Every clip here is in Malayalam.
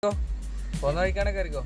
പോന്ന വഴിക്കാണൊക്കെ അറിയിക്കോ.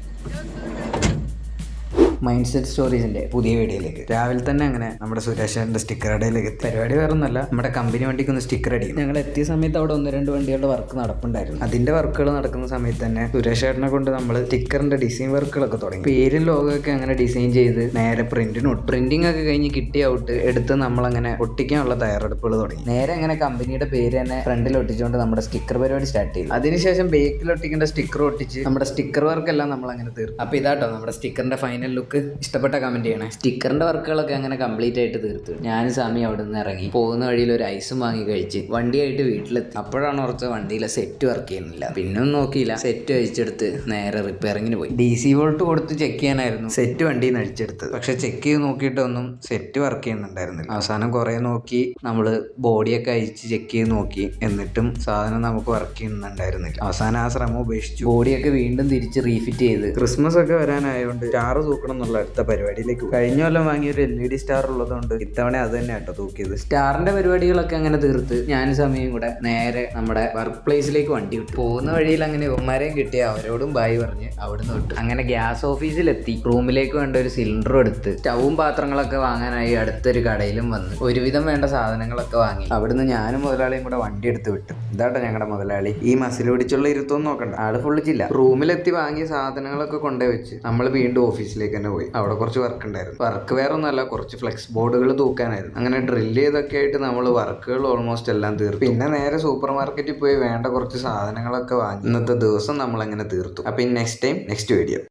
മൈൻഡ് സെറ്റ് സ്റ്റോറീസിന്റെ പുതിയ വീഡിയോയിലേക്ക് രാവിലെ തന്നെ അങ്ങനെ നമ്മുടെ സുരേഷന്റെ സ്റ്റിക്കർ കടയിലേക്ക് എത്തി. പരിപാടി വേറെ ഒന്നല്ല, നമ്മുടെ കമ്പനി വണ്ടിക്ക് ഒന്ന് സ്റ്റിക്കർ അടിക്കും. ഞങ്ങൾ എത്തിയ സമയത്ത് അവിടെ 1-2 വണ്ടികളുടെ വർക്ക് നടപ്പുണ്ടായിരുന്നു. അതിന്റെ വർക്കുകൾ നടക്കുന്ന സമയത്ത് തന്നെ സുരേഷ് ചേട്ടനെ കൊണ്ട് നമ്മൾ സ്റ്റിക്കറിന്റെ ഡിസൈൻ വർക്കുകളൊക്കെ തുടങ്ങി. പേരും ലോഗൊക്കെ അങ്ങനെ ഡിസൈൻ ചെയ്ത് നേരെ പ്രിന്റിംഗ് ഒക്കെ കഴിഞ്ഞ് കിട്ടിയ ഔട്ട് എടുത്ത് നമ്മളങ്ങനെ ഒട്ടിക്കാനുള്ള തയ്യാറെടുപ്പുകൾ തുടങ്ങി. നേരെ അങ്ങനെ കമ്പനിയുടെ പേര് തന്നെ ഫ്രണ്ടിൽ ഒട്ടിച്ചുകൊണ്ട് നമ്മുടെ സ്റ്റിക്കർ പരിപാടി സ്റ്റാർട്ട് ചെയ്തു. അതിനുശേഷം ബേക്കിൽ ഒട്ടിക്കേണ്ട സ്റ്റിക്കർ ഒട്ടിച്ച് നമ്മുടെ സ്റ്റിക്കർ വർക്ക് എല്ലാം നമ്മൾ അങ്ങനെ തീർന്നു. അപ്പൊ ഇതാട്ടോ നമ്മുടെ സ്റ്റിക്കറിന്റെ ഫൈനൽ ലുക്ക്. ഇഷ്ടപ്പെട്ട കമന്റ് ചെയ്യണേ. സ്റ്റിക്കറിന്റെ വർക്കുകളൊക്കെ അങ്ങനെ കംപ്ലീറ്റ് ആയിട്ട് തീർത്തു. ഞാനും സാമി അവിടെ നിന്ന് ഇറങ്ങി. പോകുന്ന വഴിയിൽ ഒരു ഐസും വാങ്ങി കഴിച്ച് വണ്ടിയായിട്ട് വീട്ടിലെത്തി. അപ്പോഴാണ് ഓർത്ത് വണ്ടിയിലെ സെറ്റ് വർക്ക് ചെയ്യുന്നില്ല. പിന്നെ ഒന്നും നോക്കിയില്ല, സെറ്റ് അഴിച്ചെടുത്ത് നേരെ റിപ്പയറിങ്ങിന് പോയി. DC വോൾട്ട് കൊടുത്ത് ചെക്ക് ചെയ്യാനായിരുന്നു സെറ്റ് വണ്ടിയിൽ നിന്ന് അഴിച്ചെടുത്തത്. പക്ഷെ ചെക്ക് ചെയ്ത് നോക്കിയിട്ടൊന്നും സെറ്റ് വർക്ക് ചെയ്യുന്നുണ്ടായിരുന്നില്ല. അവസാനം കുറെ നോക്കി നമ്മള് ബോഡിയൊക്കെ അഴിച്ച് ചെക്ക് ചെയ്ത് നോക്കി, എന്നിട്ടും സാധനം നമുക്ക് വർക്ക് ചെയ്യുന്നുണ്ടായിരുന്നില്ല. അവസാനം ആ ശ്രമം ഉപേക്ഷിച്ചു. ബോഡിയൊക്കെ വീണ്ടും തിരിച്ച് റീഫിറ്റ് ചെയ്ത് ക്രിസ്മസ് ഒക്കെ വരാനായതുകൊണ്ട് സ്റ്റാർ തൂക്കണം എന്നുള്ള അടുത്ത പരിപാടിയിലേക്ക്. കഴിഞ്ഞ കൊല്ലം വാങ്ങിയ ഒരു LED സ്റ്റാർ ഉള്ളതുകൊണ്ട് ഇത്തവണ അത് തന്നെ കേട്ടോ തൂക്കിയത്. സ്റ്റാറിന്റെ പരിപാടികളൊക്കെ അങ്ങനെ തീർത്ത് ഞാനും സമയം കൂടെ നേരെ നമ്മുടെ വർക്ക് പ്ലേസിലേക്ക് വണ്ടി വിട്ടു. പോകുന്ന വഴിയിൽ അങ്ങനെ ഉമ്മാരെയും കിട്ടി, അവരോടും ബായി പറഞ്ഞ് അവിടുന്ന് വിട്ടു. അങ്ങനെ ഗ്യാസ് ഓഫീസിലെത്തി. റൂമിലേക്ക് വേണ്ട ഒരു സിലിണ്ടറും എടുത്ത് സ്റ്റവും പാത്രങ്ങളൊക്കെ വാങ്ങാനായി അടുത്തൊരു കടയിലും വന്ന് ഒരുവിധം വേണ്ട സാധനങ്ങളൊക്കെ വാങ്ങി. അവിടുന്ന് ഞാനും മുതലാളിയും കൂടെ വണ്ടി എടുത്ത് വിട്ടു. ഇതാട്ടോ ഞങ്ങളുടെ മുതലാളി. ഈ മസിൽ പിടിച്ചുള്ള ഇരുത്തൊന്നും നോക്കണ്ട, ആള് ഫുള്ളിച്ചില്ല. റൂമിലെത്തി വാങ്ങിയ സാധനങ്ങളൊക്കെ കൊണ്ടുപോയി വെച്ച് നമ്മൾ വീണ്ടും ഓഫീസിലേക്ക് തന്നെ പോയി. അവിടെ കുറച്ച് വർക്ക് ഉണ്ടായിരുന്നു. വർക്ക് വേറെ ഒന്നല്ല, കുറച്ച് ഫ്ലെക്സ് ബോർഡുകൾ തൂക്കാനായിരുന്നു. അങ്ങനെ ഡ്രില്ല് ചെയ്തൊക്കെ ആയിട്ട് നമ്മൾ വർക്കുകൾ ഓൾമോസ്റ്റ് എല്ലാം തീർത്തു. പിന്നെ നേരെ സൂപ്പർ മാർക്കറ്റിൽ പോയി വേണ്ട കുറച്ച് സാധനങ്ങളൊക്കെ വാങ്ങി ഇന്നത്തെ ദിവസം നമ്മൾ അങ്ങനെ തീർത്തു. അപ്പൊ നെക്സ്റ്റ് ടൈം നെക്സ്റ്റ് വീഡിയോ.